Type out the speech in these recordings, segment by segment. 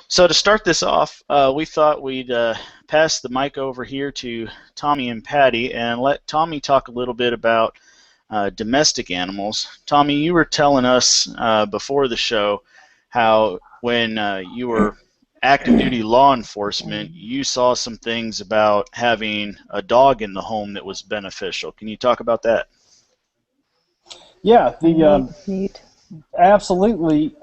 So to start this off, we thought we'd pass the mic over here to Tommy and Patty and let Tommy talk a little bit about domestic animals. Tommy, you were telling us before the show how when you were active duty law enforcement, you saw some things about having a dog in the home that was beneficial. Can you talk about that? Yeah, Neat. absolutely.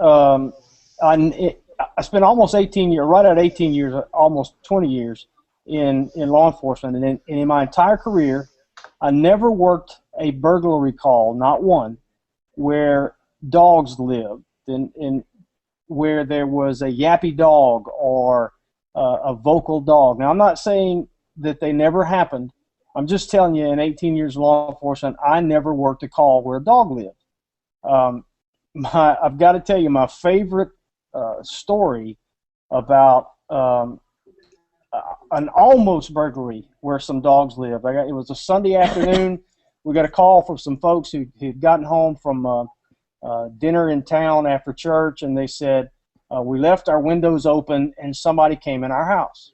I spent almost 18 years, right at 18 years, almost 20 years in law enforcement, and in my entire career, I never worked a burglary call, not one, where dogs lived, and where there was a yappy dog or a vocal dog. Now, I'm not saying that they never happened. I'm just telling you, in 18 years of law enforcement, I never worked a call where a dog lived. I've got to tell you, my favorite story about an almost burglary where some dogs lived. It was a Sunday afternoon. We got a call from some folks who had gotten home from dinner in town after church, and they said, we left our windows open and somebody came in our house.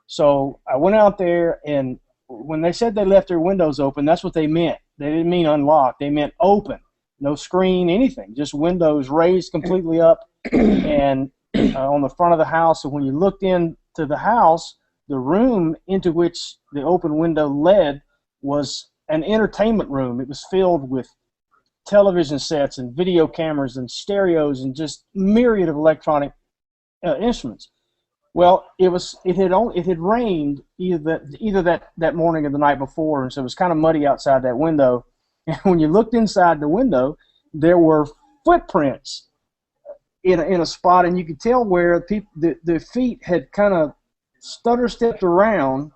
So I went out there, and when they said they left their windows open, that's what they meant. They didn't mean unlocked. They meant open. No screen, anything. Just windows raised completely up and on the front of the house. And when you looked into the house, the room into which the open window led was an entertainment room. It was filled with television sets and video cameras and stereos and just myriad of electronic instruments. Well, it had rained either that morning or the night before, and so it was kind of muddy outside that window. And when you looked inside the window, there were footprints in a spot, and you could tell where the feet had kind of stutter-stepped around,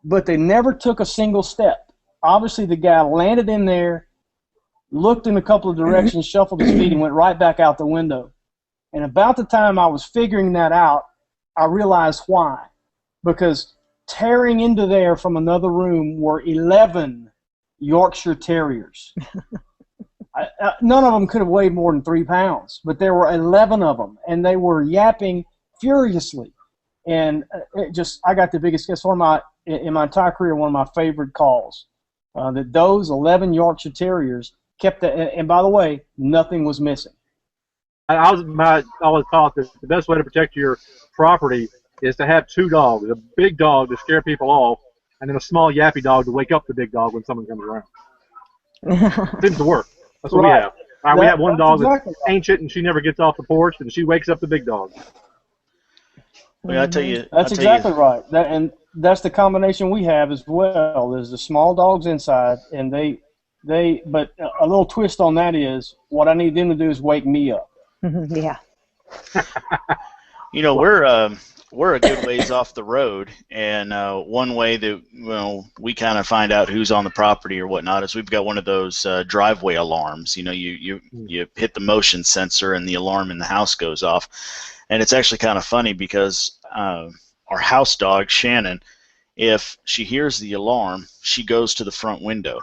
but they never took a single step. Obviously, the guy landed in there, looked in a couple of directions, shuffled his feet, and went right back out the window. And about the time I was figuring that out, I realized why. Because tearing into there from another room were 11 Yorkshire Terriers. None of them could have weighed more than 3 pounds, but there were 11 of them, and they were yapping furiously. And I got the biggest guess. In my entire career, one of my favorite calls. That those 11 Yorkshire Terriers kept and by the way, nothing was missing. I always thought that the best way to protect your property is to have 2 dogs, a big dog to scare people off, and then a small yappy dog to wake up the big dog when someone comes around. It seems to work. That's what we have. We have one dog that's ancient, and she never gets off the porch, and she wakes up the big dog. Well, I tell you, that's exactly right. And that's the combination we have as well. There's the small dogs inside, and but a little twist on that is what I need them to do is wake me up. Yeah. You know, we're a good ways off the road, and one way that we kind of find out who's on the property or whatnot is we've got one of those driveway alarms. You know, you hit the motion sensor and the alarm in the house goes off, and it's actually kind of funny because our house dog Shannon, if she hears the alarm, she goes to the front window.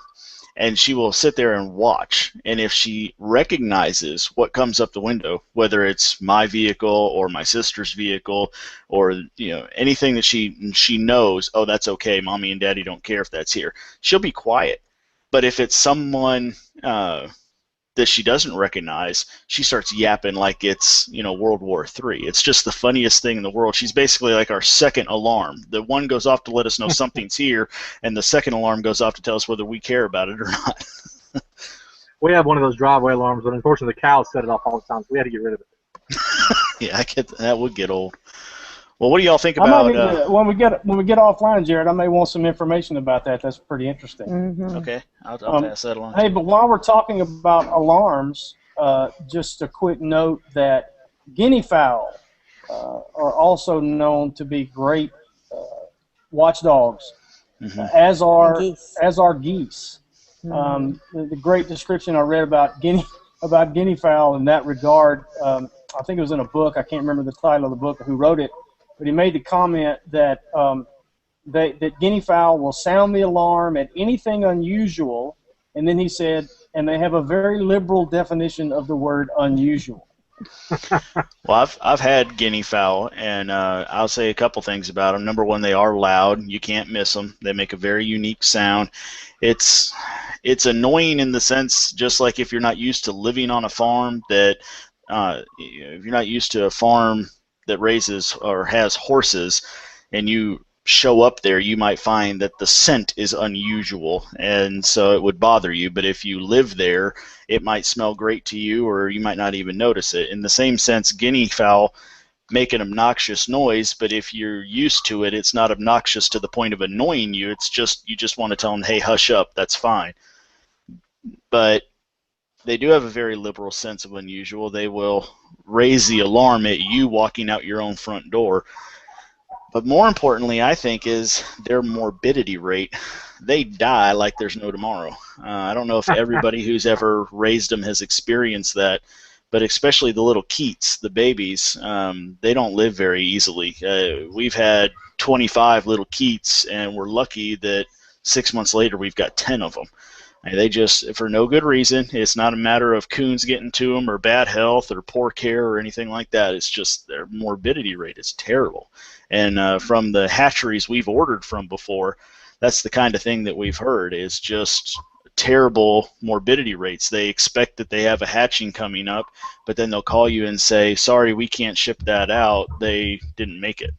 And she will sit there and watch. And if she recognizes what comes up the window, whether it's my vehicle or my sister's vehicle or anything that she knows, oh, that's okay, Mommy and Daddy don't care if that's here, she'll be quiet. But if it's someone that she doesn't recognize, she starts yapping like it's World War III. It's just the funniest thing in the world. She's basically like our second alarm. The one goes off to let us know something's here, and the second alarm goes off to tell us whether we care about it or not. We have one of those driveway alarms, but unfortunately the cows set it off all the time, so we had to get rid of it. Yeah, that would get old. Well, what do y'all think about when we get offline, Jared? I may want some information about that. That's pretty interesting. Mm-hmm. Okay, I'll pass that along. Hey, but while we're talking about alarms, just a quick note that guinea fowl are also known to be great watchdogs, as are geese. Mm-hmm. The great description I read about guinea fowl in that regard, I think it was in a book. I can't remember the title of the book or who wrote it. But he made the comment that that guinea fowl will sound the alarm at anything unusual, and then he said, and they have a very liberal definition of the word unusual. Well, I've had guinea fowl, and I'll say a couple things about them. Number one, they are loud. You can't miss them. They make a very unique sound. It's it's annoying in the sense, just like if you're not used to living on a farm, that if you're not used to a farm that raises or has horses, and you show up there, you might find that the scent is unusual, and so it would bother you. But if you live there, it might smell great to you, or you might not even notice it. In the same sense, guinea fowl make an obnoxious noise, but if you're used to it, it's not obnoxious to the point of annoying you. It's just you just want to tell them, hey, hush up, that's fine. But they do have a very liberal sense of unusual. They will raise the alarm at you walking out your own front door. But more importantly, I think, is their morbidity rate. They die like there's no tomorrow. I don't know if everybody who's ever raised them has experienced that, but especially the little Keats, the babies, they don't live very easily. We've had 25 little Keats, and we're lucky that 6 months later we've got 10 of them. And they just, for no good reason, it's not a matter of coons getting to them or bad health or poor care or anything like that. It's just their morbidity rate is terrible. And from the hatcheries we've ordered from before, that's the kind of thing that we've heard is just terrible morbidity rates. They expect that they have a hatching coming up, but then they'll call you and say, sorry, we can't ship that out. They didn't make it.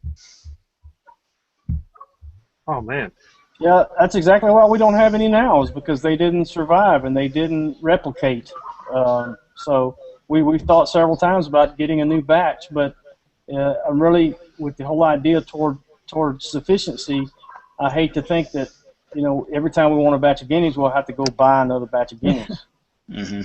Oh, man. Yeah, that's exactly why we don't have any now, is because they didn't survive and they didn't replicate. So we've thought several times about getting a new batch, but I'm really, with the whole idea toward sufficiency, I hate to think that, every time we want a batch of guineas, we'll have to go buy another batch of guineas. Mm-hmm.